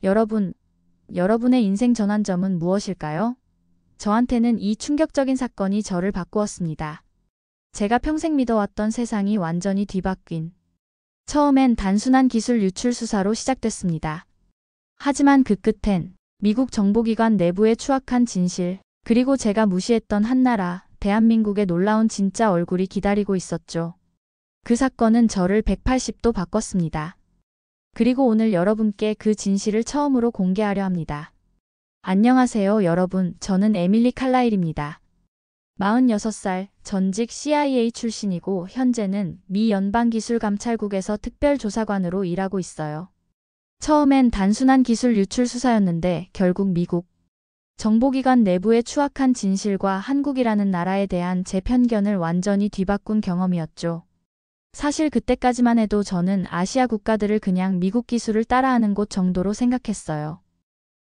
여러분, 여러분의 인생 전환점은 무엇일까요? 저한테는 이 충격적인 사건이 저를 바꾸었습니다. 제가 평생 믿어왔던 세상이 완전히 뒤바뀐. 처음엔 단순한 기술 유출 수사로 시작됐습니다. 하지만 그 끝엔 미국 정보기관 내부의 추악한 진실, 그리고 제가 무시했던 한나라, 대한민국의 놀라운 진짜 얼굴이 기다리고 있었죠. 그 사건은 저를 180도 바꿨습니다. 그리고 오늘 여러분께 그 진실을 처음으로 공개하려 합니다. 안녕하세요, 여러분. 저는 에밀리 칼라일입니다. 46살, 전직 CIA 출신이고 현재는 미 연방기술감찰국에서 특별조사관으로 일하고 있어요. 처음엔 단순한 기술 유출 수사였는데 결국 미국 정보기관 내부의 추악한 진실과 한국이라는 나라에 대한 제 편견을 완전히 뒤바꾼 경험이었죠. 사실 그때까지만 해도 저는 아시아 국가들을 그냥 미국 기술을 따라하는 곳 정도로 생각했어요.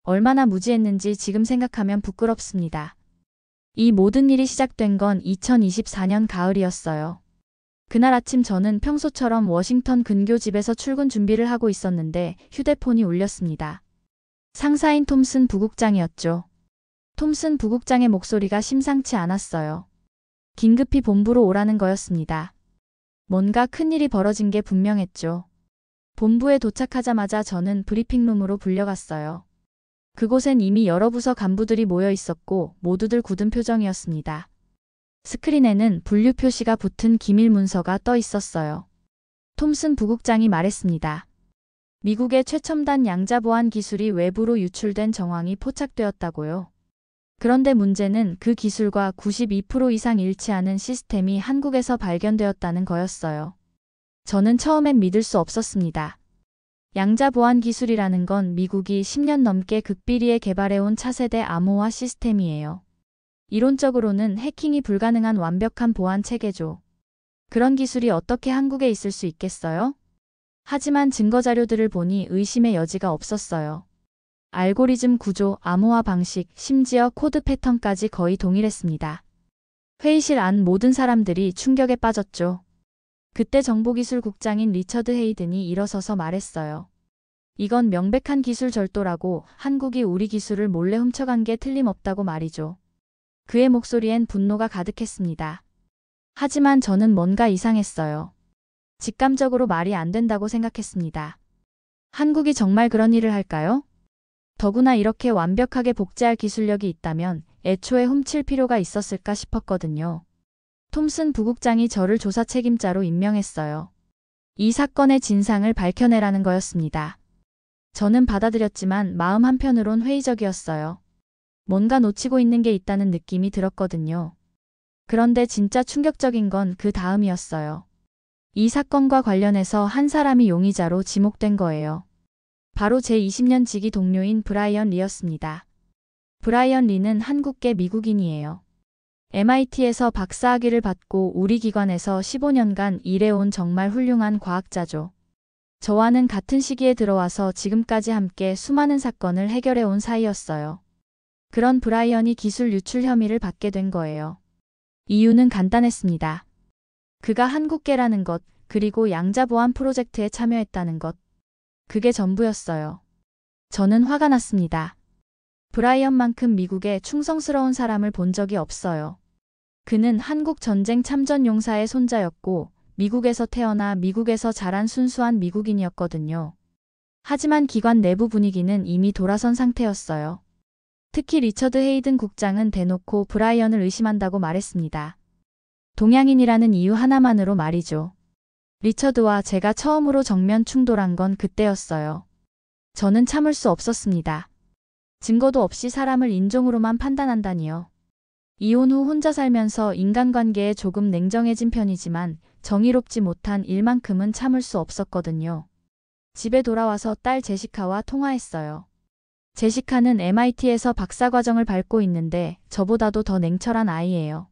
얼마나 무지했는지 지금 생각하면 부끄럽습니다. 이 모든 일이 시작된 건 2024년 가을이었어요. 그날 아침 저는 평소처럼 워싱턴 근교 집에서 출근 준비를 하고 있었는데 휴대폰이 울렸습니다. 상사인 톰슨 부국장이었죠. 톰슨 부국장의 목소리가 심상치 않았어요. 긴급히 본부로 오라는 거였습니다. 뭔가 큰일이 벌어진 게 분명했죠. 본부에 도착하자마자 저는 브리핑룸으로 불려갔어요. 그곳엔 이미 여러 부서 간부들이 모여 있었고 모두들 굳은 표정이었습니다. 스크린에는 분류 표시가 붙은 기밀 문서가 떠 있었어요. 톰슨 부국장이 말했습니다. 미국의 최첨단 양자 보안 기술이 외부로 유출된 정황이 포착되었다고요. 그런데 문제는 그 기술과 92% 이상 일치하는 시스템이 한국에서 발견되었다는 거였어요. 저는 처음엔 믿을 수 없었습니다. 양자 보안 기술이라는 건 미국이 10년 넘게 극비리에 개발해온 차세대 암호화 시스템이에요. 이론적으로는 해킹이 불가능한 완벽한 보안 체계죠. 그런 기술이 어떻게 한국에 있을 수 있겠어요? 하지만 증거 자료들을 보니 의심의 여지가 없었어요. 알고리즘 구조, 암호화 방식, 심지어 코드 패턴까지 거의 동일했습니다. 회의실 안 모든 사람들이 충격에 빠졌죠. 그때 정보기술국장인 리처드 헤이든이 일어서서 말했어요. 이건 명백한 기술 절도라고, 한국이 우리 기술을 몰래 훔쳐간 게 틀림없다고 말이죠. 그의 목소리엔 분노가 가득했습니다. 하지만 저는 뭔가 이상했어요. 직감적으로 말이 안 된다고 생각했습니다. 한국이 정말 그런 일을 할까요? 더구나 이렇게 완벽하게 복제할 기술력이 있다면 애초에 훔칠 필요가 있었을까 싶었거든요. 톰슨 부국장이 저를 조사 책임자로 임명했어요. 이 사건의 진상을 밝혀내라는 거였습니다. 저는 받아들였지만 마음 한편으론 회의적이었어요. 뭔가 놓치고 있는 게 있다는 느낌이 들었거든요. 그런데 진짜 충격적인 건 그 다음이었어요. 이 사건과 관련해서 한 사람이 용의자로 지목된 거예요. 바로 제 20년 지기 동료인 브라이언 리였습니다. 브라이언 리는 한국계 미국인이에요. MIT에서 박사학위를 받고 우리 기관에서 15년간 일해온 정말 훌륭한 과학자죠. 저와는 같은 시기에 들어와서 지금까지 함께 수많은 사건을 해결해온 사이였어요. 그런 브라이언이 기술 유출 혐의를 받게 된 거예요. 이유는 간단했습니다. 그가 한국계라는 것, 그리고 양자보안 프로젝트에 참여했다는 것. 그게 전부였어요. 저는 화가 났습니다. 브라이언만큼 미국에 충성스러운 사람을 본 적이 없어요. 그는 한국 전쟁 참전 용사의 손자였고 미국에서 태어나 미국에서 자란 순수한 미국인이었거든요. 하지만 기관 내부 분위기는 이미 돌아선 상태였어요. 특히 리처드 헤이든 국장은 대놓고 브라이언을 의심한다고 말했습니다. 동양인이라는 이유 하나만으로 말이죠. 리처드와 제가 처음으로 정면 충돌한 건 그때였어요. 저는 참을 수 없었습니다. 증거도 없이 사람을 인종으로만 판단한다니요. 이혼 후 혼자 살면서 인간관계에 조금 냉정해진 편이지만 정의롭지 못한 일만큼은 참을 수 없었거든요. 집에 돌아와서 딸 제시카와 통화했어요. 제시카는 MIT에서 박사과정을 밟고 있는데 저보다도 더 냉철한 아이예요.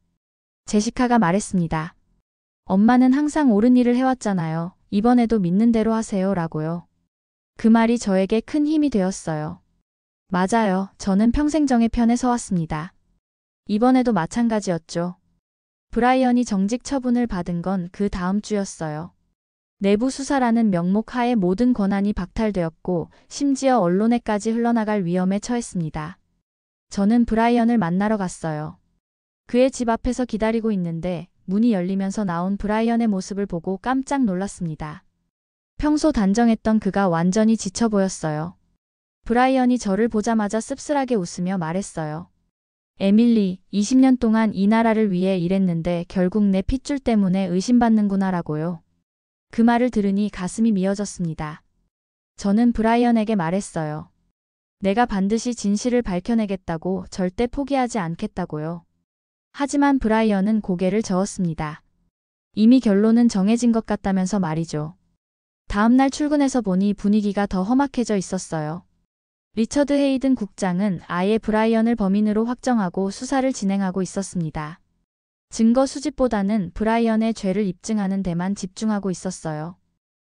제시카가 말했습니다. 엄마는 항상 옳은 일을 해왔잖아요. 이번에도 믿는 대로 하세요 라고요. 그 말이 저에게 큰 힘이 되었어요. 맞아요. 저는 평생 정의 편에 서왔습니다. 이번에도 마찬가지였죠. 브라이언이 정직 처분을 받은 건 그 다음 주였어요. 내부 수사라는 명목 하에 모든 권한이 박탈되었고 심지어 언론에까지 흘러나갈 위험에 처했습니다. 저는 브라이언을 만나러 갔어요. 그의 집 앞에서 기다리고 있는데 문이 열리면서 나온 브라이언의 모습을 보고 깜짝 놀랐습니다. 평소 단정했던 그가 완전히 지쳐 보였어요. 브라이언이 저를 보자마자 씁쓸하게 웃으며 말했어요. 에밀리, 20년 동안 이 나라를 위해 일했는데 결국 내 핏줄 때문에 의심받는구나라고요. 그 말을 들으니 가슴이 미어졌습니다. 저는 브라이언에게 말했어요. 내가 반드시 진실을 밝혀내겠다고, 절대 포기하지 않겠다고요. 하지만 브라이언은 고개를 저었습니다. 이미 결론은 정해진 것 같다면서 말이죠. 다음날 출근해서 보니 분위기가 더 험악해져 있었어요. 리처드 헤이든 국장은 아예 브라이언을 범인으로 확정하고 수사를 진행하고 있었습니다. 증거 수집보다는 브라이언의 죄를 입증하는 데만 집중하고 있었어요.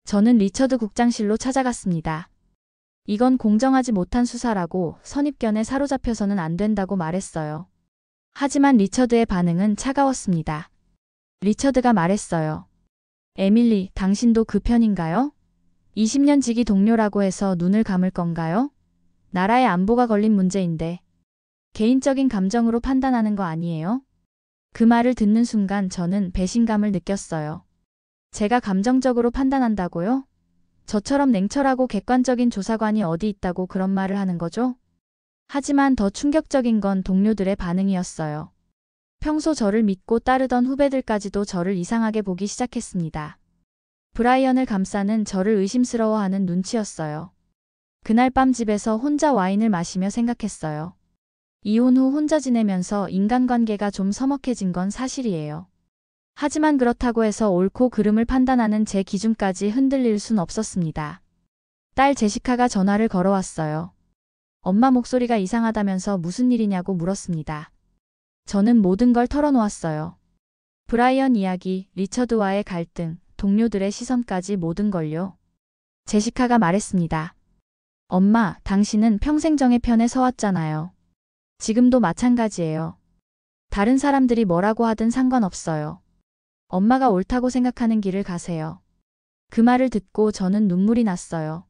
저는 리처드 국장실로 찾아갔습니다. 이건 공정하지 못한 수사라고, 선입견에 사로잡혀서는 안 된다고 말했어요. 하지만 리처드의 반응은 차가웠습니다. 리처드가 말했어요. 에밀리, 당신도 그 편인가요? 20년 지기 동료라고 해서 눈을 감을 건가요? 나라의 안보가 걸린 문제인데 개인적인 감정으로 판단하는 거 아니에요? 그 말을 듣는 순간 저는 배신감을 느꼈어요. 제가 감정적으로 판단한다고요? 저처럼 냉철하고 객관적인 조사관이 어디 있다고 그런 말을 하는 거죠? 하지만 더 충격적인 건 동료들의 반응이었어요. 평소 저를 믿고 따르던 후배들까지도 저를 이상하게 보기 시작했습니다. 브라이언을 감싸는 저를 의심스러워하는 눈치였어요. 그날 밤 집에서 혼자 와인을 마시며 생각했어요. 이혼 후 혼자 지내면서 인간관계가 좀 서먹해진 건 사실이에요. 하지만 그렇다고 해서 옳고 그름을 판단하는 제 기준까지 흔들릴 순 없었습니다. 딸 제시카가 전화를 걸어왔어요. 엄마 목소리가 이상하다면서 무슨 일이냐고 물었습니다. 저는 모든 걸 털어놓았어요. 브라이언 이야기, 리처드와의 갈등, 동료들의 시선까지 모든 걸요. 제시카가 말했습니다. 엄마, 당신은 평생 정의 편에 서왔잖아요. 지금도 마찬가지예요. 다른 사람들이 뭐라고 하든 상관없어요. 엄마가 옳다고 생각하는 길을 가세요. 그 말을 듣고 저는 눈물이 났어요.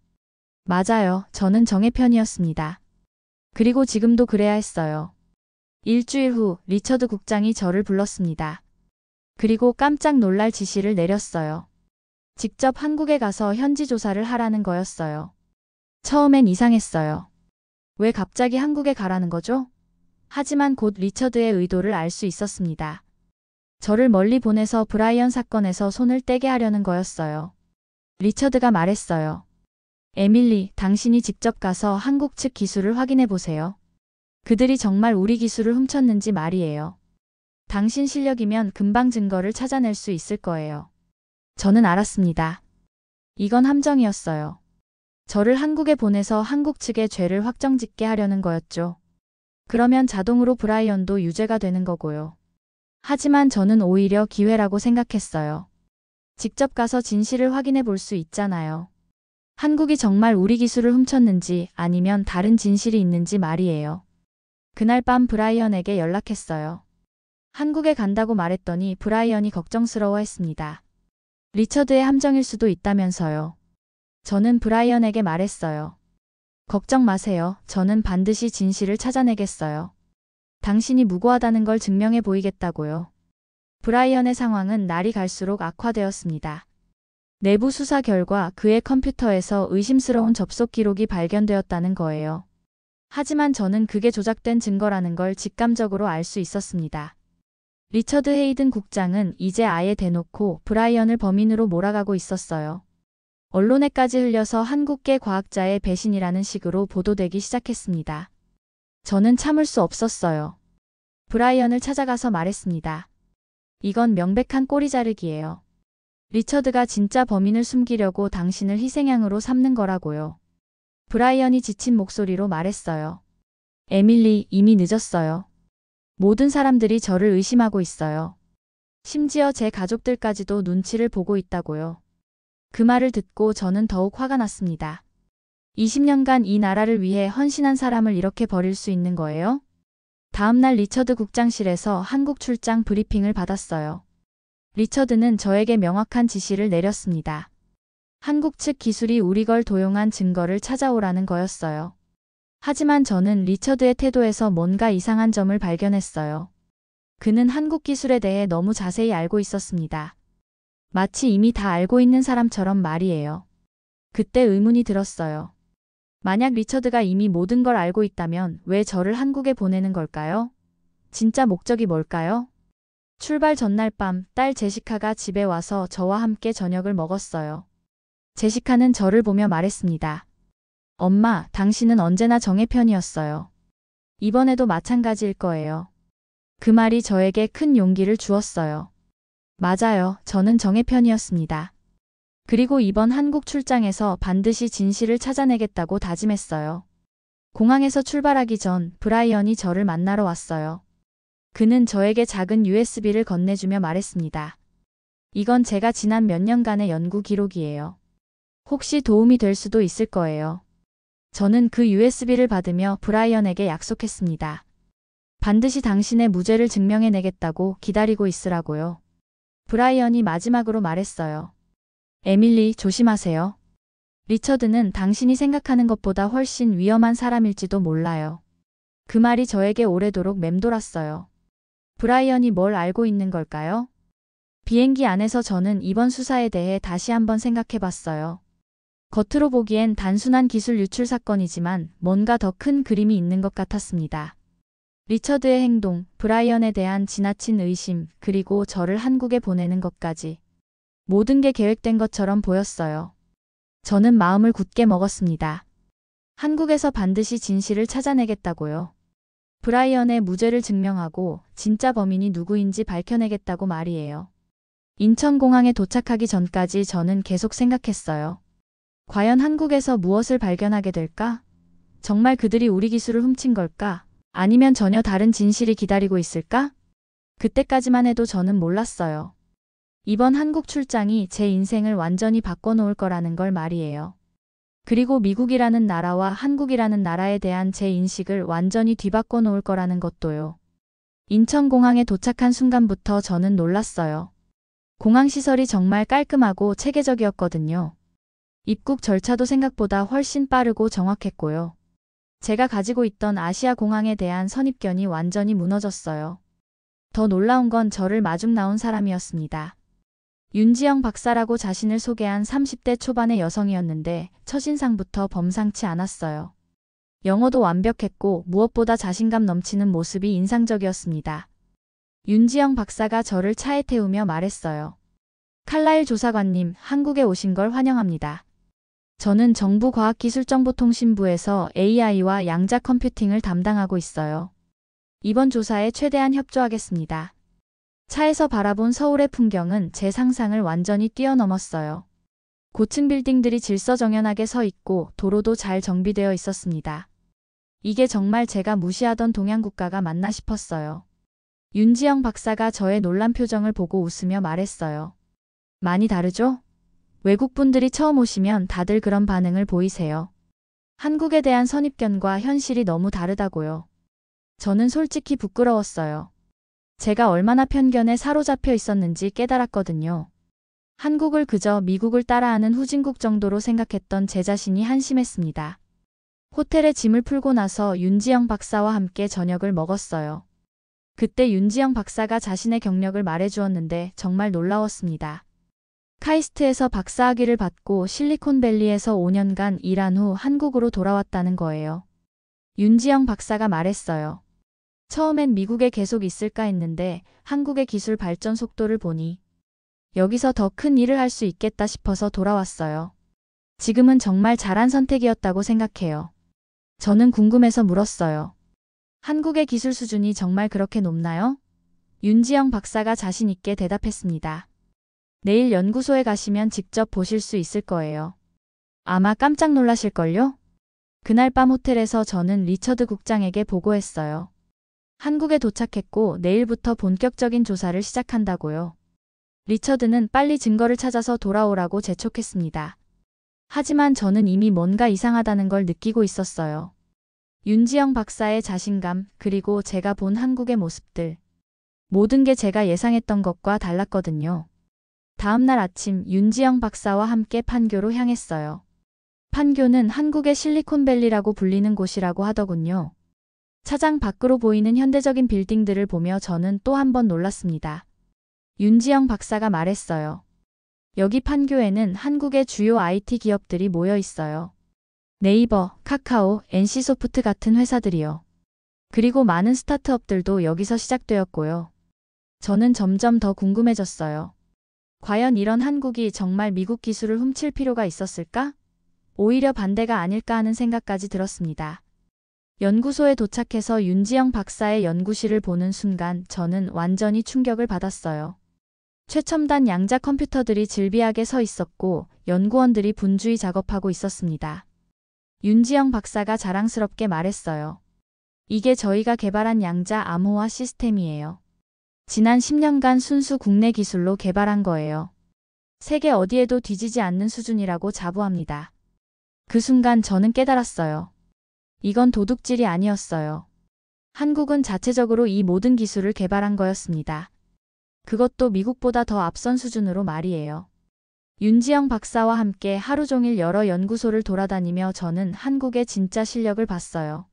맞아요. 저는 정의 편이었습니다. 그리고 지금도 그래야 했어요. 일주일 후 리처드 국장이 저를 불렀습니다. 그리고 깜짝 놀랄 지시를 내렸어요. 직접 한국에 가서 현지 조사를 하라는 거였어요. 처음엔 이상했어요. 왜 갑자기 한국에 가라는 거죠? 하지만 곧 리처드의 의도를 알 수 있었습니다. 저를 멀리 보내서 브라이언 사건에서 손을 떼게 하려는 거였어요. 리처드가 말했어요. 에밀리, 당신이 직접 가서 한국 측 기술을 확인해 보세요. 그들이 정말 우리 기술을 훔쳤는지 말이에요. 당신 실력이면 금방 증거를 찾아낼 수 있을 거예요. 저는 알았습니다. 이건 함정이었어요. 저를 한국에 보내서 한국 측의 죄를 확정짓게 하려는 거였죠. 그러면 자동으로 브라이언도 유죄가 되는 거고요. 하지만 저는 오히려 기회라고 생각했어요. 직접 가서 진실을 확인해 볼 수 있잖아요. 한국이 정말 우리 기술을 훔쳤는지 아니면 다른 진실이 있는지 말이에요. 그날 밤 브라이언에게 연락했어요. 한국에 간다고 말했더니 브라이언이 걱정스러워했습니다. 리처드의 함정일 수도 있다면서요. 저는 브라이언에게 말했어요. 걱정 마세요. 저는 반드시 진실을 찾아내겠어요. 당신이 무고하다는 걸 증명해 보이겠다고요. 브라이언의 상황은 날이 갈수록 악화되었습니다. 내부 수사 결과 그의 컴퓨터에서 의심스러운 접속 기록이 발견되었다는 거예요. 하지만 저는 그게 조작된 증거라는 걸 직감적으로 알 수 있었습니다. 리처드 헤이든 국장은 이제 아예 대놓고 브라이언을 범인으로 몰아가고 있었어요. 언론에까지 흘려서 한국계 과학자의 배신이라는 식으로 보도되기 시작했습니다. 저는 참을 수 없었어요. 브라이언을 찾아가서 말했습니다. 이건 명백한 꼬리 자르기예요. 리처드가 진짜 범인을 숨기려고 당신을 희생양으로 삼는 거라고요. 브라이언이 지친 목소리로 말했어요. 에밀리, 이미 늦었어요. 모든 사람들이 저를 의심하고 있어요. 심지어 제 가족들까지도 눈치를 보고 있다고요. 그 말을 듣고 저는 더욱 화가 났습니다. 20년간 이 나라를 위해 헌신한 사람을 이렇게 버릴 수 있는 거예요? 다음날 리처드 국장실에서 한국 출장 브리핑을 받았어요. 리처드는 저에게 명확한 지시를 내렸습니다. 한국 측 기술이 우리 걸 도용한 증거를 찾아오라는 거였어요. 하지만 저는 리처드의 태도에서 뭔가 이상한 점을 발견했어요. 그는 한국 기술에 대해 너무 자세히 알고 있었습니다. 마치 이미 다 알고 있는 사람처럼 말이에요. 그때 의문이 들었어요. 만약 리처드가 이미 모든 걸 알고 있다면 왜 저를 한국에 보내는 걸까요? 진짜 목적이 뭘까요? 출발 전날 밤 딸 제시카가 집에 와서 저와 함께 저녁을 먹었어요. 제시카는 저를 보며 말했습니다. 엄마, 당신은 언제나 정의 편이었어요. 이번에도 마찬가지일 거예요. 그 말이 저에게 큰 용기를 주었어요. 맞아요. 저는 정의 편이었습니다. 그리고 이번 한국 출장에서 반드시 진실을 찾아내겠다고 다짐했어요. 공항에서 출발하기 전 브라이언이 저를 만나러 왔어요. 그는 저에게 작은 USB를 건네주며 말했습니다. 이건 제가 지난 몇 년간의 연구 기록이에요. 혹시 도움이 될 수도 있을 거예요. 저는 그 USB를 받으며 브라이언에게 약속했습니다. 반드시 당신의 무죄를 증명해내겠다고 기다리고 있으라고요. 브라이언이 마지막으로 말했어요. 에밀리, 조심하세요. 리처드는 당신이 생각하는 것보다 훨씬 위험한 사람일지도 몰라요. 그 말이 저에게 오래도록 맴돌았어요. 브라이언이 뭘 알고 있는 걸까요? 비행기 안에서 저는 이번 수사에 대해 다시 한번 생각해봤어요. 겉으로 보기엔 단순한 기술 유출 사건이지만 뭔가 더 큰 그림이 있는 것 같았습니다. 리처드의 행동, 브라이언에 대한 지나친 의심, 그리고 저를 한국에 보내는 것까지. 모든 게 계획된 것처럼 보였어요. 저는 마음을 굳게 먹었습니다. 한국에서 반드시 진실을 찾아내겠다고요. 브라이언의 무죄를 증명하고 진짜 범인이 누구인지 밝혀내겠다고 말이에요. 인천공항에 도착하기 전까지 저는 계속 생각했어요. 과연 한국에서 무엇을 발견하게 될까? 정말 그들이 우리 기술을 훔친 걸까? 아니면 전혀 다른 진실이 기다리고 있을까? 그때까지만 해도 저는 몰랐어요. 이번 한국 출장이 제 인생을 완전히 바꿔놓을 거라는 걸 말이에요. 그리고 미국이라는 나라와 한국이라는 나라에 대한 제 인식을 완전히 뒤바꿔 놓을 거라는 것도요. 인천공항에 도착한 순간부터 저는 놀랐어요. 공항 시설이 정말 깔끔하고 체계적이었거든요. 입국 절차도 생각보다 훨씬 빠르고 정확했고요. 제가 가지고 있던 아시아 공항에 대한 선입견이 완전히 무너졌어요. 더 놀라운 건 저를 마중 나온 사람이었습니다. 윤지영 박사라고 자신을 소개한 30대 초반의 여성이었는데 첫인상부터 범상치 않았어요. 영어도 완벽했고 무엇보다 자신감 넘치는 모습이 인상적이었습니다. 윤지영 박사가 저를 차에 태우며 말했어요. 칼라일 조사관님, 한국에 오신 걸 환영합니다. 저는 정부과학기술정보통신부에서 AI와 양자 컴퓨팅을 담당하고 있어요. 이번 조사에 최대한 협조하겠습니다. 차에서 바라본 서울의 풍경은 제 상상을 완전히 뛰어넘었어요. 고층 빌딩들이 질서정연하게 서 있고 도로도 잘 정비되어 있었습니다. 이게 정말 제가 무시하던 동양 국가가 맞나 싶었어요. 윤지영 박사가 저의 놀란 표정을 보고 웃으며 말했어요. 많이 다르죠? 외국 분들이 처음 오시면 다들 그런 반응을 보이세요. 한국에 대한 선입견과 현실이 너무 다르다고요. 저는 솔직히 부끄러웠어요. 제가 얼마나 편견에 사로잡혀 있었는지 깨달았거든요. 한국을 그저 미국을 따라하는 후진국 정도로 생각했던 제 자신이 한심했습니다. 호텔에 짐을 풀고 나서 윤지영 박사와 함께 저녁을 먹었어요. 그때 윤지영 박사가 자신의 경력을 말해주었는데 정말 놀라웠습니다. 카이스트에서 박사학위를 받고 실리콘밸리에서 5년간 일한 후 한국으로 돌아왔다는 거예요. 윤지영 박사가 말했어요. 처음엔 미국에 계속 있을까 했는데 한국의 기술 발전 속도를 보니 여기서 더 큰 일을 할 수 있겠다 싶어서 돌아왔어요. 지금은 정말 잘한 선택이었다고 생각해요. 저는 궁금해서 물었어요. 한국의 기술 수준이 정말 그렇게 높나요? 윤지영 박사가 자신 있게 대답했습니다. 내일 연구소에 가시면 직접 보실 수 있을 거예요. 아마 깜짝 놀라실걸요? 그날 밤 호텔에서 저는 리처드 국장에게 보고했어요. 한국에 도착했고 내일부터 본격적인 조사를 시작한다고요. 리처드는 빨리 증거를 찾아서 돌아오라고 재촉했습니다. 하지만 저는 이미 뭔가 이상하다는 걸 느끼고 있었어요. 윤지영 박사의 자신감, 그리고 제가 본 한국의 모습들. 모든 게 제가 예상했던 것과 달랐거든요. 다음 날 아침 윤지영 박사와 함께 판교로 향했어요. 판교는 한국의 실리콘밸리라고 불리는 곳이라고 하더군요. 차장 밖으로 보이는 현대적인 빌딩들을 보며 저는 또 한 번 놀랐습니다. 윤지영 박사가 말했어요. 여기 판교에는 한국의 주요 IT 기업들이 모여 있어요. 네이버, 카카오, NC소프트 같은 회사들이요. 그리고 많은 스타트업들도 여기서 시작되었고요. 저는 점점 더 궁금해졌어요. 과연 이런 한국이 정말 미국 기술을 훔칠 필요가 있었을까? 오히려 반대가 아닐까 하는 생각까지 들었습니다. 연구소에 도착해서 윤지영 박사의 연구실을 보는 순간 저는 완전히 충격을 받았어요. 최첨단 양자 컴퓨터들이 질비하게 서 있었고 연구원들이 분주히 작업하고 있었습니다. 윤지영 박사가 자랑스럽게 말했어요. 이게 저희가 개발한 양자 암호화 시스템이에요. 지난 10년간 순수 국내 기술로 개발한 거예요. 세계 어디에도 뒤지지 않는 수준이라고 자부합니다. 그 순간 저는 깨달았어요. 이건 도둑질이 아니었어요. 한국은 자체적으로 이 모든 기술을 개발한 거였습니다. 그것도 미국보다 더 앞선 수준으로 말이에요. 윤지영 박사와 함께 하루 종일 여러 연구소를 돌아다니며 저는 한국의 진짜 실력을 봤어요.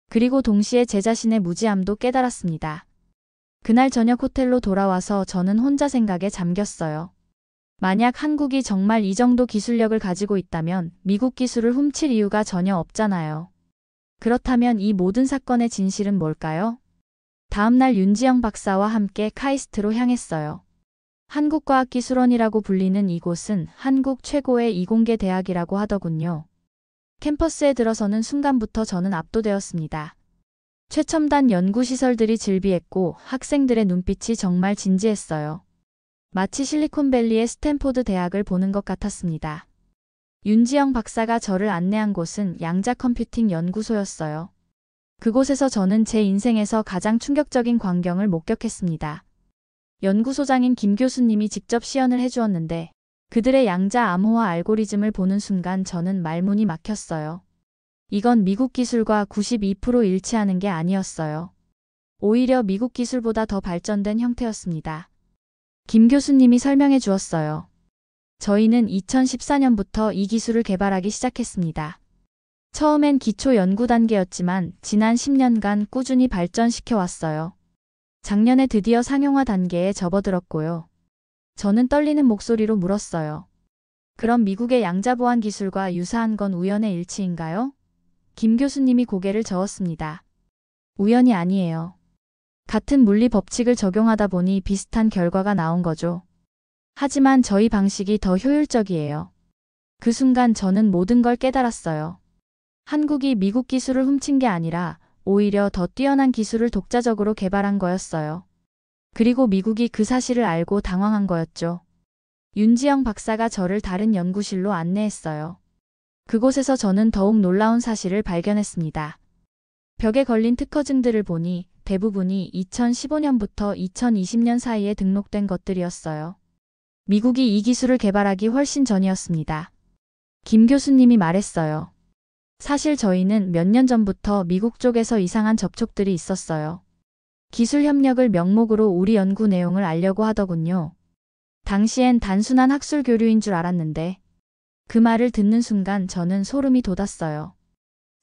그리고 동시에 제 자신의 무지함도 깨달았습니다. 그날 저녁 호텔로 돌아와서 저는 혼자 생각에 잠겼어요. 만약 한국이 정말 이 정도 기술력을 가지고 있다면 미국 기술을 훔칠 이유가 전혀 없잖아요. 그렇다면 이 모든 사건의 진실은 뭘까요? 다음날 윤지영 박사와 함께 카이스트로 향했어요. 한국과학기술원이라고 불리는 이곳은 한국 최고의 이공계 대학이라고 하더군요. 캠퍼스에 들어서는 순간부터 저는 압도되었습니다. 최첨단 연구시설들이 즐비했고 학생들의 눈빛이 정말 진지했어요. 마치 실리콘밸리의 스탠포드 대학을 보는 것 같았습니다. 윤지영 박사가 저를 안내한 곳은 양자 컴퓨팅 연구소였어요. 그곳에서 저는 제 인생에서 가장 충격적인 광경을 목격했습니다. 연구소장인 김 교수님이 직접 시연을 해주었는데 그들의 양자 암호화 알고리즘을 보는 순간 저는 말문이 막혔어요. 이건 미국 기술과 92% 일치하는 게 아니었어요. 오히려 미국 기술보다 더 발전된 형태였습니다. 김 교수님이 설명해 주었어요. 저희는 2014년부터 이 기술을 개발하기 시작했습니다. 처음엔 기초 연구 단계였지만 지난 10년간 꾸준히 발전시켜 왔어요. 작년에 드디어 상용화 단계에 접어들었고요. 저는 떨리는 목소리로 물었어요. 그럼 미국의 양자 보안 기술과 유사한 건 우연의 일치인가요? 김 교수님이 고개를 저었습니다. 우연이 아니에요. 같은 물리 법칙을 적용하다 보니 비슷한 결과가 나온 거죠. 하지만 저희 방식이 더 효율적이에요. 그 순간 저는 모든 걸 깨달았어요. 한국이 미국 기술을 훔친 게 아니라 오히려 더 뛰어난 기술을 독자적으로 개발한 거였어요. 그리고 미국이 그 사실을 알고 당황한 거였죠. 윤지영 박사가 저를 다른 연구실로 안내했어요. 그곳에서 저는 더욱 놀라운 사실을 발견했습니다. 벽에 걸린 특허증들을 보니 대부분이 2015년부터 2020년 사이에 등록된 것들이었어요. 미국이 이 기술을 개발하기 훨씬 전이었습니다. 김 교수님이 말했어요. 사실 저희는 몇 년 전부터 미국 쪽에서 이상한 접촉들이 있었어요. 기술 협력을 명목으로 우리 연구 내용을 알려고 하더군요. 당시엔 단순한 학술 교류인 줄 알았는데 그 말을 듣는 순간 저는 소름이 돋았어요.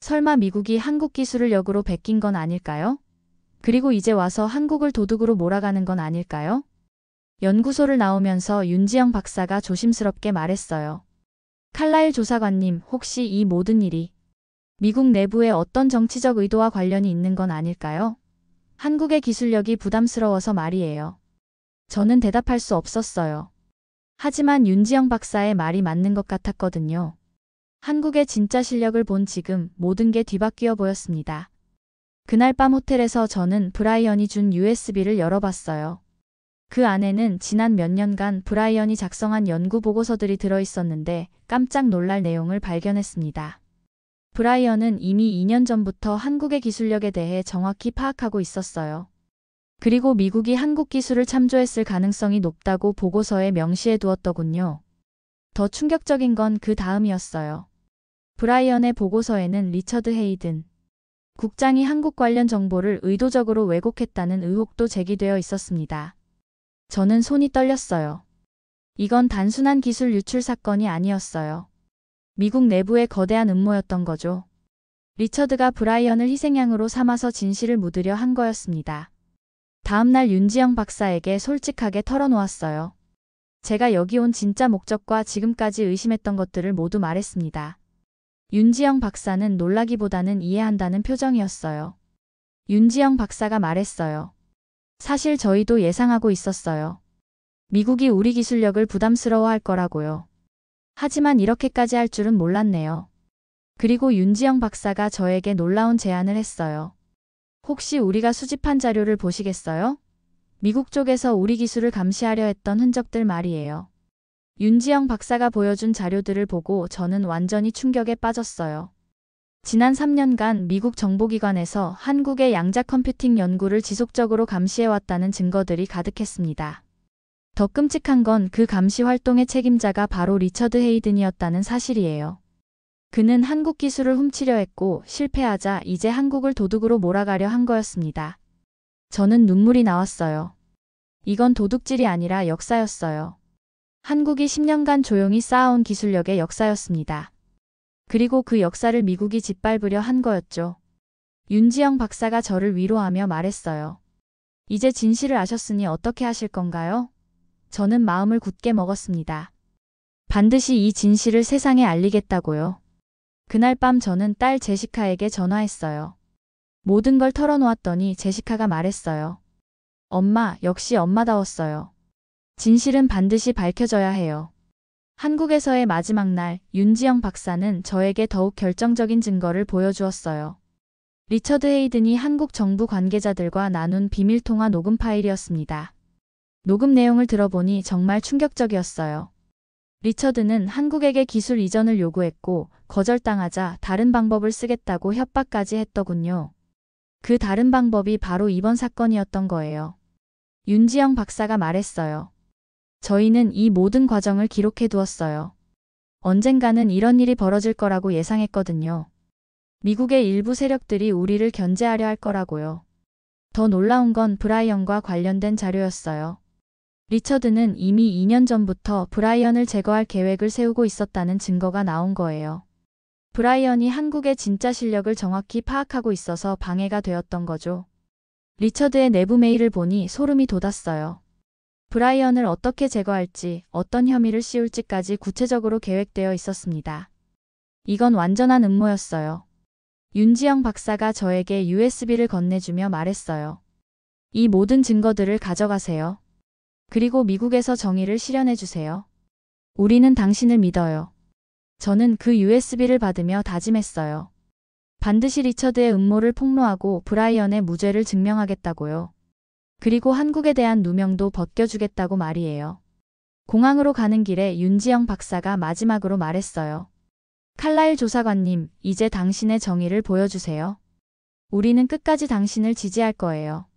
설마 미국이 한국 기술을 역으로 베낀 건 아닐까요? 그리고 이제 와서 한국을 도둑으로 몰아가는 건 아닐까요? 연구소를 나오면서 윤지영 박사가 조심스럽게 말했어요. 칼라일 조사관님, 혹시 이 모든 일이 미국 내부에 어떤 정치적 의도와 관련이 있는 건 아닐까요? 한국의 기술력이 부담스러워서 말이에요. 저는 대답할 수 없었어요. 하지만 윤지영 박사의 말이 맞는 것 같았거든요. 한국의 진짜 실력을 본 지금 모든 게 뒤바뀌어 보였습니다. 그날 밤 호텔에서 저는 브라이언이 준 USB를 열어봤어요. 그 안에는 지난 몇 년간 브라이언이 작성한 연구 보고서들이 들어있었는데 깜짝 놀랄 내용을 발견했습니다. 브라이언은 이미 2년 전부터 한국의 기술력에 대해 정확히 파악하고 있었어요. 그리고 미국이 한국 기술을 참조했을 가능성이 높다고 보고서에 명시해 두었더군요. 더 충격적인 건 그 다음이었어요. 브라이언의 보고서에는 리처드 헤이든 국장이 한국 관련 정보를 의도적으로 왜곡했다는 의혹도 제기되어 있었습니다. 저는 손이 떨렸어요. 이건 단순한 기술 유출 사건이 아니었어요. 미국 내부의 거대한 음모였던 거죠. 리처드가 브라이언을 희생양으로 삼아서 진실을 묻으려 한 거였습니다. 다음날 윤지영 박사에게 솔직하게 털어놓았어요. 제가 여기 온 진짜 목적과 지금까지 의심했던 것들을 모두 말했습니다. 윤지영 박사는 놀라기보다는 이해한다는 표정이었어요. 윤지영 박사가 말했어요. 사실 저희도 예상하고 있었어요. 미국이 우리 기술력을 부담스러워할 거라고요. 하지만 이렇게까지 할 줄은 몰랐네요. 그리고 윤지영 박사가 저에게 놀라운 제안을 했어요. 혹시 우리가 수집한 자료를 보시겠어요? 미국 쪽에서 우리 기술을 감시하려 했던 흔적들 말이에요. 윤지영 박사가 보여준 자료들을 보고 저는 완전히 충격에 빠졌어요. 지난 3년간 미국 정보기관에서 한국의 양자 컴퓨팅 연구를 지속적으로 감시해왔다는 증거들이 가득했습니다. 더 끔찍한 건 그 감시 활동의 책임자가 바로 리처드 헤이든이었다는 사실이에요. 그는 한국 기술을 훔치려 했고 실패하자 이제 한국을 도둑으로 몰아가려 한 거였습니다. 저는 눈물이 나왔어요. 이건 도둑질이 아니라 역사였어요. 한국이 10년간 조용히 쌓아온 기술력의 역사였습니다. 그리고 그 역사를 미국이 짓밟으려 한 거였죠. 윤지영 박사가 저를 위로하며 말했어요. 이제 진실을 아셨으니 어떻게 하실 건가요? 저는 마음을 굳게 먹었습니다. 반드시 이 진실을 세상에 알리겠다고요. 그날 밤 저는 딸 제시카에게 전화했어요. 모든 걸 털어놓았더니 제시카가 말했어요. 엄마, 역시 엄마다웠어요. 진실은 반드시 밝혀져야 해요. 한국에서의 마지막 날, 윤지영 박사는 저에게 더욱 결정적인 증거를 보여주었어요. 리처드 헤이든이 한국 정부 관계자들과 나눈 비밀통화 녹음 파일이었습니다. 녹음 내용을 들어보니 정말 충격적이었어요. 리처드는 한국에게 기술 이전을 요구했고 거절당하자 다른 방법을 쓰겠다고 협박까지 했더군요. 그 다른 방법이 바로 이번 사건이었던 거예요. 윤지영 박사가 말했어요. 저희는 이 모든 과정을 기록해 두었어요. 언젠가는 이런 일이 벌어질 거라고 예상했거든요. 미국의 일부 세력들이 우리를 견제하려 할 거라고요. 더 놀라운 건 브라이언과 관련된 자료였어요. 리처드는 이미 2년 전부터 브라이언을 제거할 계획을 세우고 있었다는 증거가 나온 거예요. 브라이언이 한국의 진짜 실력을 정확히 파악하고 있어서 방해가 되었던 거죠. 리처드의 내부 메일을 보니 소름이 돋았어요. 브라이언을 어떻게 제거할지, 어떤 혐의를 씌울지까지 구체적으로 계획되어 있었습니다. 이건 완전한 음모였어요. 윤지영 박사가 저에게 USB를 건네주며 말했어요. 이 모든 증거들을 가져가세요. 그리고 미국에서 정의를 실현해 주세요. 우리는 당신을 믿어요. 저는 그 USB를 받으며 다짐했어요. 반드시 리처드의 음모를 폭로하고 브라이언의 무죄를 증명하겠다고요. 그리고 한국에 대한 누명도 벗겨주겠다고 말이에요. 공항으로 가는 길에 윤지영 박사가 마지막으로 말했어요. 칼라일 조사관님, 이제 당신의 정의를 보여주세요. 우리는 끝까지 당신을 지지할 거예요.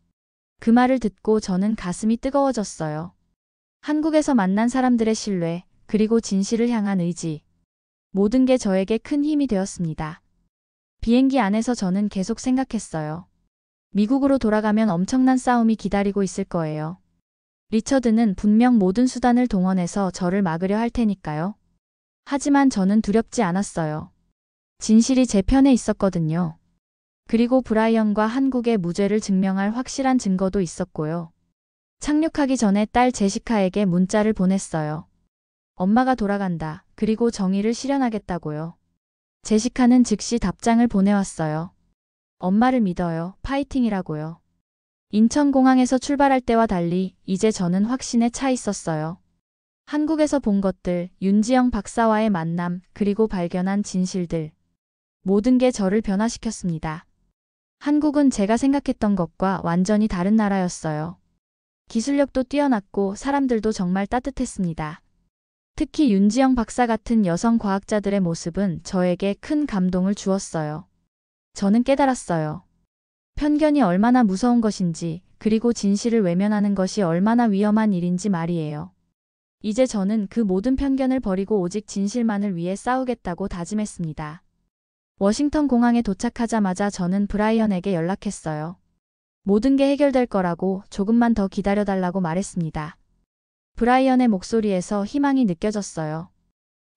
그 말을 듣고 저는 가슴이 뜨거워졌어요. 한국에서 만난 사람들의 신뢰, 그리고 진실을 향한 의지. 모든 게 저에게 큰 힘이 되었습니다. 비행기 안에서 저는 계속 생각했어요. 미국으로 돌아가면 엄청난 싸움이 기다리고 있을 거예요. 리처드는 분명 모든 수단을 동원해서 저를 막으려 할 테니까요. 하지만 저는 두렵지 않았어요. 진실이 제 편에 있었거든요. 그리고 브라이언과 한국의 무죄를 증명할 확실한 증거도 있었고요. 착륙하기 전에 딸 제시카에게 문자를 보냈어요. 엄마가 돌아간다. 그리고 정의를 실현하겠다고요. 제시카는 즉시 답장을 보내왔어요. 엄마를 믿어요. 파이팅이라고요. 인천공항에서 출발할 때와 달리 이제 저는 확신에 차 있었어요. 한국에서 본 것들, 윤지영 박사와의 만남, 그리고 발견한 진실들. 모든 게 저를 변화시켰습니다. 한국은 제가 생각했던 것과 완전히 다른 나라였어요. 기술력도 뛰어났고 사람들도 정말 따뜻했습니다. 특히 윤지영 박사 같은 여성 과학자들의 모습은 저에게 큰 감동을 주었어요. 저는 깨달았어요. 편견이 얼마나 무서운 것인지, 그리고 진실을 외면하는 것이 얼마나 위험한 일인지 말이에요. 이제 저는 그 모든 편견을 버리고 오직 진실만을 위해 싸우겠다고 다짐했습니다. 워싱턴 공항에 도착하자마자 저는 브라이언에게 연락했어요. 모든 게 해결될 거라고 조금만 더 기다려달라고 말했습니다. 브라이언의 목소리에서 희망이 느껴졌어요.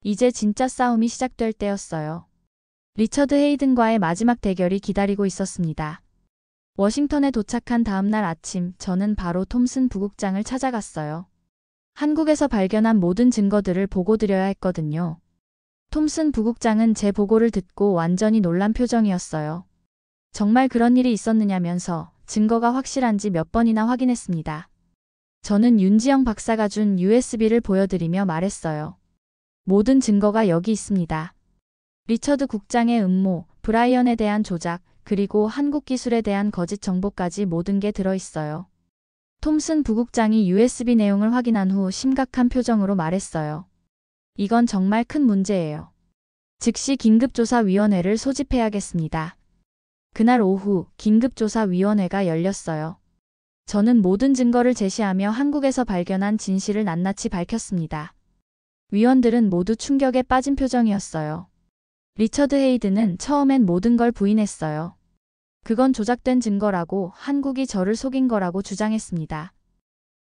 이제 진짜 싸움이 시작될 때였어요. 리처드 헤이든과의 마지막 대결이 기다리고 있었습니다. 워싱턴에 도착한 다음 날 아침, 저는 바로 톰슨 부국장을 찾아갔어요. 한국에서 발견한 모든 증거들을 보고드려야 했거든요. 톰슨 부국장은 제 보고를 듣고 완전히 놀란 표정이었어요. 정말 그런 일이 있었느냐면서 증거가 확실한지 몇 번이나 확인했습니다. 저는 윤지영 박사가 준 USB를 보여드리며 말했어요. 모든 증거가 여기 있습니다. 리처드 국장의 음모, 브라이언에 대한 조작, 그리고 한국 기술에 대한 거짓 정보까지 모든 게 들어있어요. 톰슨 부국장이 USB 내용을 확인한 후 심각한 표정으로 말했어요. 이건 정말 큰 문제예요. 즉시 긴급조사위원회를 소집해야겠습니다. 그날 오후 긴급조사위원회가 열렸어요. 저는 모든 증거를 제시하며 한국에서 발견한 진실을 낱낱이 밝혔습니다. 위원들은 모두 충격에 빠진 표정이었어요. 리처드 헤이든은 처음엔 모든 걸 부인했어요. 그건 조작된 증거라고, 한국이 저를 속인 거라고 주장했습니다.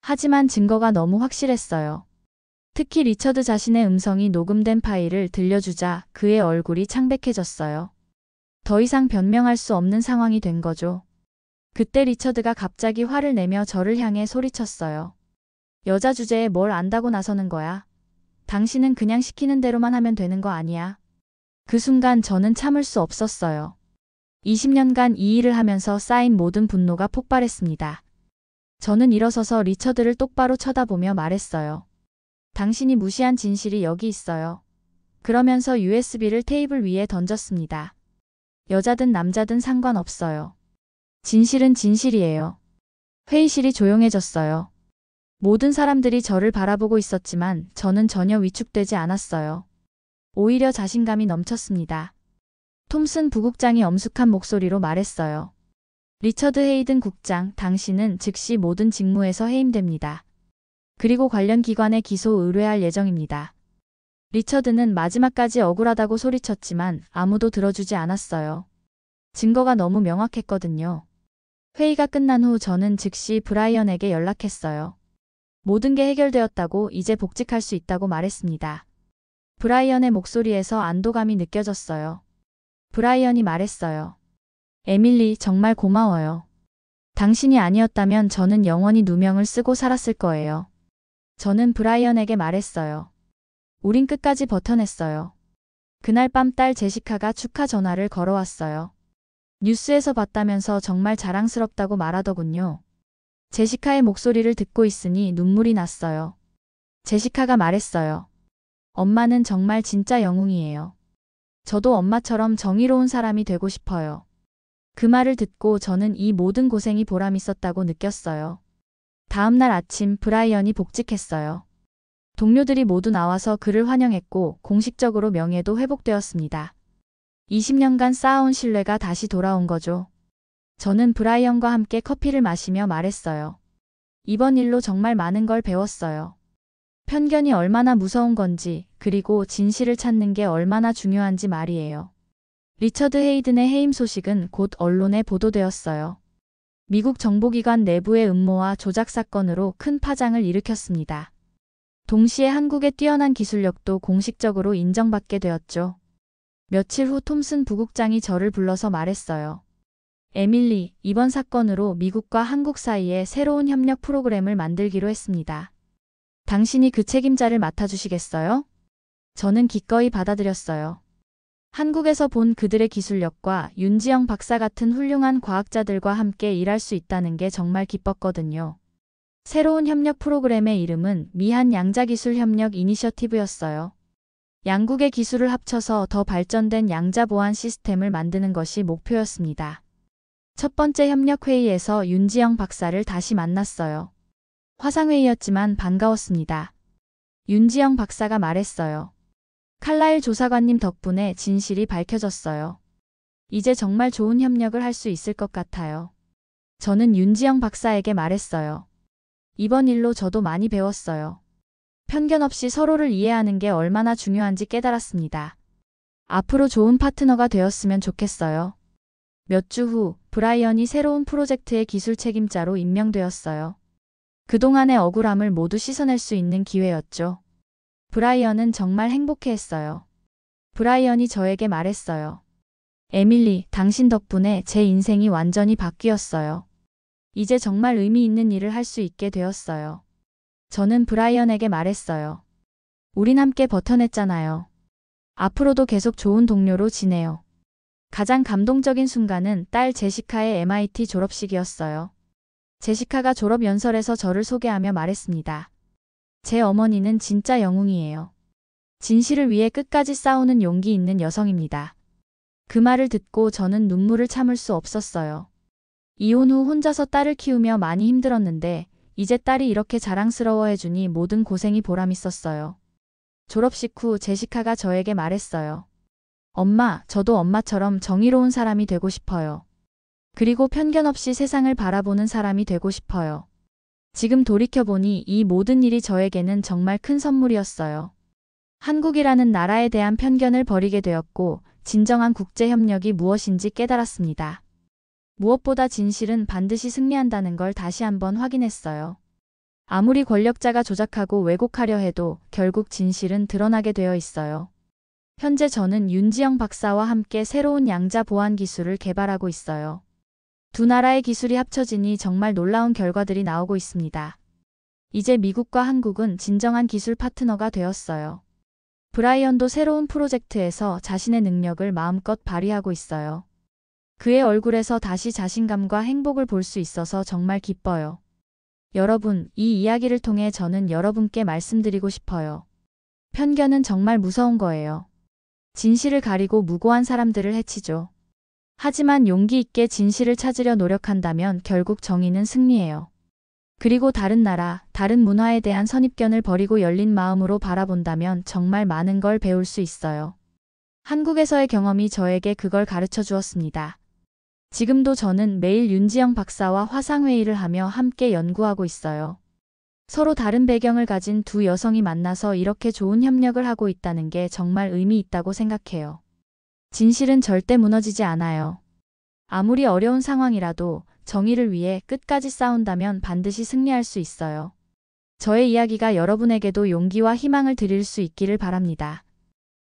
하지만 증거가 너무 확실했어요. 특히 리처드 자신의 음성이 녹음된 파일을 들려주자 그의 얼굴이 창백해졌어요. 더 이상 변명할 수 없는 상황이 된 거죠. 그때 리처드가 갑자기 화를 내며 저를 향해 소리쳤어요. 여자 주제에 뭘 안다고 나서는 거야? 당신은 그냥 시키는 대로만 하면 되는 거 아니야? 그 순간 저는 참을 수 없었어요. 20년간 이 일을 하면서 쌓인 모든 분노가 폭발했습니다. 저는 일어서서 리처드를 똑바로 쳐다보며 말했어요. 당신이 무시한 진실이 여기 있어요. 그러면서 USB를 테이블 위에 던졌습니다. 여자든 남자든 상관없어요. 진실은 진실이에요. 회의실이 조용해졌어요. 모든 사람들이 저를 바라보고 있었지만 저는 전혀 위축되지 않았어요. 오히려 자신감이 넘쳤습니다. 톰슨 부국장이 엄숙한 목소리로 말했어요. 리처드 헤이든 국장, 당신은 즉시 모든 직무에서 해임됩니다. 그리고 관련 기관에 기소 의뢰할 예정입니다. 리처드는 마지막까지 억울하다고 소리쳤지만 아무도 들어주지 않았어요. 증거가 너무 명확했거든요. 회의가 끝난 후 저는 즉시 브라이언에게 연락했어요. 모든 게 해결되었다고, 이제 복직할 수 있다고 말했습니다. 브라이언의 목소리에서 안도감이 느껴졌어요. 브라이언이 말했어요. 에밀리, 정말 고마워요. 당신이 아니었다면 저는 영원히 누명을 쓰고 살았을 거예요. 저는 브라이언에게 말했어요. 우린 끝까지 버텨냈어요. 그날 밤 딸 제시카가 축하 전화를 걸어왔어요. 뉴스에서 봤다면서 정말 자랑스럽다고 말하더군요. 제시카의 목소리를 듣고 있으니 눈물이 났어요. 제시카가 말했어요. 엄마는 정말 진짜 영웅이에요. 저도 엄마처럼 정의로운 사람이 되고 싶어요. 그 말을 듣고 저는 이 모든 고생이 보람 있었다고 느꼈어요. 다음 날 아침 브라이언이 복직했어요. 동료들이 모두 나와서 그를 환영했고 공식적으로 명예도 회복되었습니다. 20년간 쌓아온 신뢰가 다시 돌아온 거죠. 저는 브라이언과 함께 커피를 마시며 말했어요. 이번 일로 정말 많은 걸 배웠어요. 편견이 얼마나 무서운 건지, 그리고 진실을 찾는 게 얼마나 중요한지 말이에요. 리처드 헤이든의 해임 소식은 곧 언론에 보도되었어요. 미국 정보기관 내부의 음모와 조작 사건으로 큰 파장을 일으켰습니다. 동시에 한국의 뛰어난 기술력도 공식적으로 인정받게 되었죠. 며칠 후 톰슨 부국장이 저를 불러서 말했어요. 에밀리, 이번 사건으로 미국과 한국 사이에 새로운 협력 프로그램을 만들기로 했습니다. 당신이 그 책임자를 맡아주시겠어요? 저는 기꺼이 받아들였어요. 한국에서 본 그들의 기술력과 윤지영 박사 같은 훌륭한 과학자들과 함께 일할 수 있다는 게 정말 기뻤거든요. 새로운 협력 프로그램의 이름은 미한 양자기술 협력 이니셔티브였어요. 양국의 기술을 합쳐서 더 발전된 양자 보안 시스템을 만드는 것이 목표였습니다. 첫 번째 협력회의에서 윤지영 박사를 다시 만났어요. 화상회의였지만 반가웠습니다. 윤지영 박사가 말했어요. 칼라일 조사관님 덕분에 진실이 밝혀졌어요. 이제 정말 좋은 협력을 할 수 있을 것 같아요. 저는 윤지영 박사에게 말했어요. 이번 일로 저도 많이 배웠어요. 편견 없이 서로를 이해하는 게 얼마나 중요한지 깨달았습니다. 앞으로 좋은 파트너가 되었으면 좋겠어요. 몇 주 후 브라이언이 새로운 프로젝트의 기술 책임자로 임명되었어요. 그동안의 억울함을 모두 씻어낼 수 있는 기회였죠. 브라이언은 정말 행복해했어요. 브라이언이 저에게 말했어요. 에밀리, 당신 덕분에 제 인생이 완전히 바뀌었어요. 이제 정말 의미 있는 일을 할 수 있게 되었어요. 저는 브라이언에게 말했어요. 우린 함께 버텨냈잖아요. 앞으로도 계속 좋은 동료로 지내요. 가장 감동적인 순간은 딸 제시카의 MIT 졸업식이었어요. 제시카가 졸업 연설에서 저를 소개하며 말했습니다. 제 어머니는 진짜 영웅이에요. 진실을 위해 끝까지 싸우는 용기 있는 여성입니다. 그 말을 듣고 저는 눈물을 참을 수 없었어요. 이혼 후 혼자서 딸을 키우며 많이 힘들었는데 이제 딸이 이렇게 자랑스러워해주니 모든 고생이 보람있었어요. 졸업식 후 제시카가 저에게 말했어요. 엄마, 저도 엄마처럼 정의로운 사람이 되고 싶어요. 그리고 편견 없이 세상을 바라보는 사람이 되고 싶어요. 지금 돌이켜보니 이 모든 일이 저에게는 정말 큰 선물이었어요. 한국이라는 나라에 대한 편견을 버리게 되었고 진정한 국제협력이 무엇인지 깨달았습니다. 무엇보다 진실은 반드시 승리한다는 걸 다시 한번 확인했어요. 아무리 권력자가 조작하고 왜곡하려 해도 결국 진실은 드러나게 되어 있어요. 현재 저는 윤지영 박사와 함께 새로운 양자 보안 기술을 개발하고 있어요. 두 나라의 기술이 합쳐지니 정말 놀라운 결과들이 나오고 있습니다. 이제 미국과 한국은 진정한 기술 파트너가 되었어요. 브라이언도 새로운 프로젝트에서 자신의 능력을 마음껏 발휘하고 있어요. 그의 얼굴에서 다시 자신감과 행복을 볼 수 있어서 정말 기뻐요. 여러분, 이 이야기를 통해 저는 여러분께 말씀드리고 싶어요. 편견은 정말 무서운 거예요. 진실을 가리고 무고한 사람들을 해치죠. 하지만 용기 있게 진실을 찾으려 노력한다면 결국 정의는 승리해요. 그리고 다른 나라, 다른 문화에 대한 선입견을 버리고 열린 마음으로 바라본다면 정말 많은 걸 배울 수 있어요. 한국에서의 경험이 저에게 그걸 가르쳐 주었습니다. 지금도 저는 매일 윤지영 박사와 화상회의를 하며 함께 연구하고 있어요. 서로 다른 배경을 가진 두 여성이 만나서 이렇게 좋은 협력을 하고 있다는 게 정말 의미 있다고 생각해요. 진실은 절대 무너지지 않아요. 아무리 어려운 상황이라도 정의를 위해 끝까지 싸운다면 반드시 승리할 수 있어요. 저의 이야기가 여러분에게도 용기와 희망을 드릴 수 있기를 바랍니다.